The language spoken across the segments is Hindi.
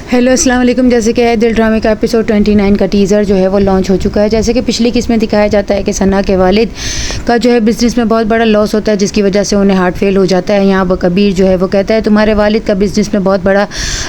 हेलो अस्सलाम वालेकुम। जैसे कि दिल ड्रामे का एपिसोड 29 का टीज़र जो है वो लॉन्च हो चुका है। जैसे कि पिछली किस्त में दिखाया जाता है कि सना के वालिद का जो है बिज़नेस में बहुत बड़ा लॉस होता है, जिसकी वजह से उन्हें हार्ट फेल हो जाता है। यहाँ पर कबीर जो है वो कहता है तुम्हारे वालिद का बिज़नेस में बहुत बड़ा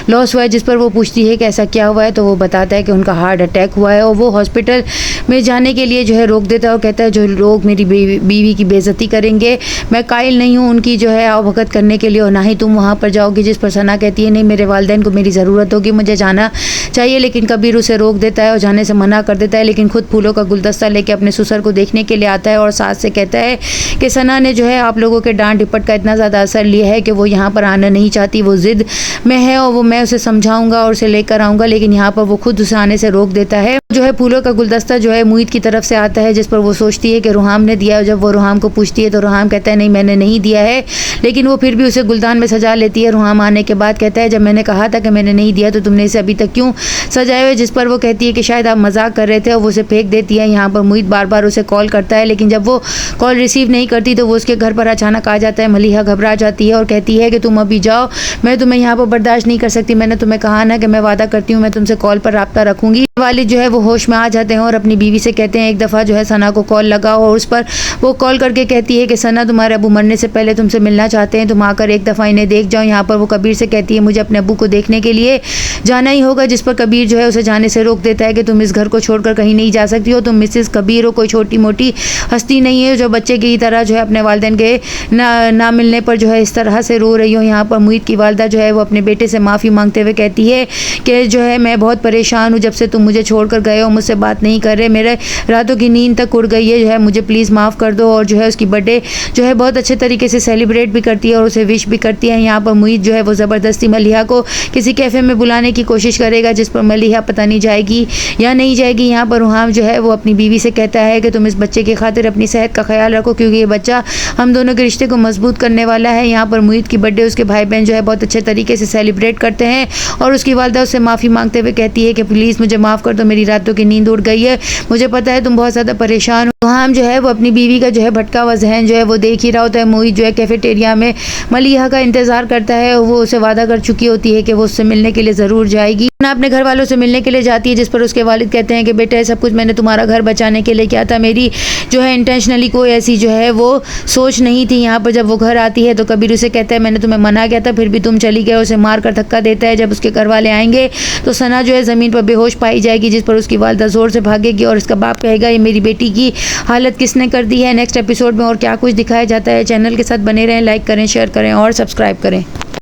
लॉस हुआ है, जिस पर वो पूछती है कि ऐसा क्या हुआ है, तो वो बताता है कि उनका हार्ट अटैक हुआ है। और वो हॉस्पिटल में जाने के लिए जो है रोक देता है और कहता है जो लोग मेरी बीवी की बेइज्जती करेंगे, मैं कायल नहीं हूँ उनकी जो है आवभगत करने के लिए, और ना ही तुम वहाँ पर जाओगी। जिस पर सना कहती है नहीं, मेरे वालिदैन को मेरी ज़रूरत होगी, मुझे जाना चाहिए। लेकिन कबीर उसे रोक देता है और जाने से मना कर देता है। लेकिन खुद फूलों का गुलदस्ता लेके अपने ससुर को देखने के लिए आता है और सास से कहता है कि सना ने जो है आप लोगों के डांट डिपट का इतना ज़्यादा असर लिया है कि वो यहाँ पर आना नहीं चाहती, वो ज़िद में है और वो मैं उसे समझाऊंगा और उसे लेकर आऊँगा। लेकिन यहाँ पर वो खुद उसे आने से रोक देता है। जो है फूलों का गुलदस्ता जो है मुईद की तरफ से आता है, जिस पर वो सोचती है कि रुहाम ने दिया है। जब वो रुहाम को पूछती है तो रुहाम कहता है नहीं, मैंने नहीं दिया है। लेकिन वो फिर भी उसे गुलदान में सजा लेती है। रुहाम आने के बाद कहता है जब मैंने कहा था कि मैंने नहीं दिया तो तुमने इसे अभी तक क्यों सजाए हुए। जिस पर वो कहती है कि शायद आप मजाक कर रहे थे और वो उसे फेंक देती है। यहाँ पर मुईद बार बार उसे कॉल करता है, लेकिन जब वो कॉल रिसीव नहीं करती तो वो उसके घर पर अचानक आ जाता है। मलिहा घबरा जाती है और कहती है कि तुम अभी जाओ, मैं तुम्हें यहाँ पर बर्दाश्त नहीं कर सकती। मैंने तुम्हें कहा ना कि मैं वादा करती हूँ मैं तुमसे कॉल पर राब्ता रखूंगी। वालिद जो है वो होश में आ जाते हैं और अपनी बीवी से कहते हैं एक दफ़ा जो है सना को कॉल लगाओ। और उस पर वो कॉल करके कहती है कि सना तुम्हारे अबू मरने से पहले तुमसे मिलना चाहते हैं, तुम आकर एक दफ़ा इन्हें देख जाओ। यहाँ पर वो कबीर से कहती है मुझे अपने अबू को देखने के लिए जाना ही होगा। जिस पर कबीर जो है उसे जाने से रोक देता है कि तुम इस घर को छोड़कर कहीं नहीं जा सकती हो, तुम मिसेस कबीर हो, कोई छोटी मोटी हस्ती नहीं है जो बच्चे की तरह जो है अपने वालिदैन के ना मिलने पर जो है इस तरह से रो रही हो। यहाँ पर मुईद की वालदा जो है वो अपने बेटे से माफ़ी मांगते हुए कहती है कि जो है मैं बहुत परेशान हूँ, जब से तुम मुझे छोड़कर गए हो मुझसे बात नहीं कर रहे, मेरे रातों की नींद तक उड़ गई है, जो है मुझे प्लीज़ माफ़ कर दो। और जो है उसकी बर्थडे जो है बहुत अच्छे तरीके से सेलिब्रेट भी करती है और उसे विश भी करती है। यहाँ पर मुईद जो है वो ज़बरदस्ती मलिहा को किसी कैफ़े में बुलाने की कोशिश करेगा, जिस पर मलिहा पता नहीं जाएगी या नहीं जाएगी। यहाँ पर रुहाम जो है वो अपनी बीवी से कहता है कि तुम इस बच्चे की खातिर अपनी सेहत का ख्याल रखो, क्योंकि ये बच्चा हम दोनों के रिश्ते को मजबूत करने वाला है। यहाँ पर मुईद की बर्थडे उसके भाई बहन जो है बहुत अच्छे तरीके से सेलिब्रेट करते हैं और उसकी वालदा उससे माफ़ी मांगते हुए कहती है कि प्लीज़ मुझे माफ़ कर दो, मेरी रातों की नींद उड़ गई है, मुझे पता है तुम बहुत ज़्यादा परेशान हो। रुहाम जो है वो अपनी बीवी का जो है भटका हुआ जहन जो है वो देख ही रहा होता है। मुईद जो है कैफेटेरिया में मलिहा का इंतज़ार करता है और वो उसे वादा कर चुकी होती है कि वो उससे मिलने के लिए ज़रूर जाएगी। ना अपने घर वालों से मिलने के लिए जाती है, जिस पर उसके वालिद कहते हैं कि बेटा ये सब कुछ मैंने तुम्हारा घर बचाने के लिए किया था, मेरी जो है इंटेंशनली कोई ऐसी जो है वो सोच नहीं थी। यहाँ पर जब वो घर आती है तो कबीर उसे कहता है मैंने तुम्हें मना किया था फिर भी तुम चली गए। उसे मार कर धक्का देता है। जब उसके घर वाले आएंगे तो सना जो है ज़मीन पर बेहोश पाई जाएगी, जिस पर उसकी वालदा ज़ोर से भागेगी और इसका बाप कहेगा ये मेरी बेटी की हालत किसने कर दी है। नेक्स्ट एपिसोड में और क्या कुछ दिखाया जाता है। चैनल के साथ बने रहें, लाइक करें, शेयर करें और सब्सक्राइब करें।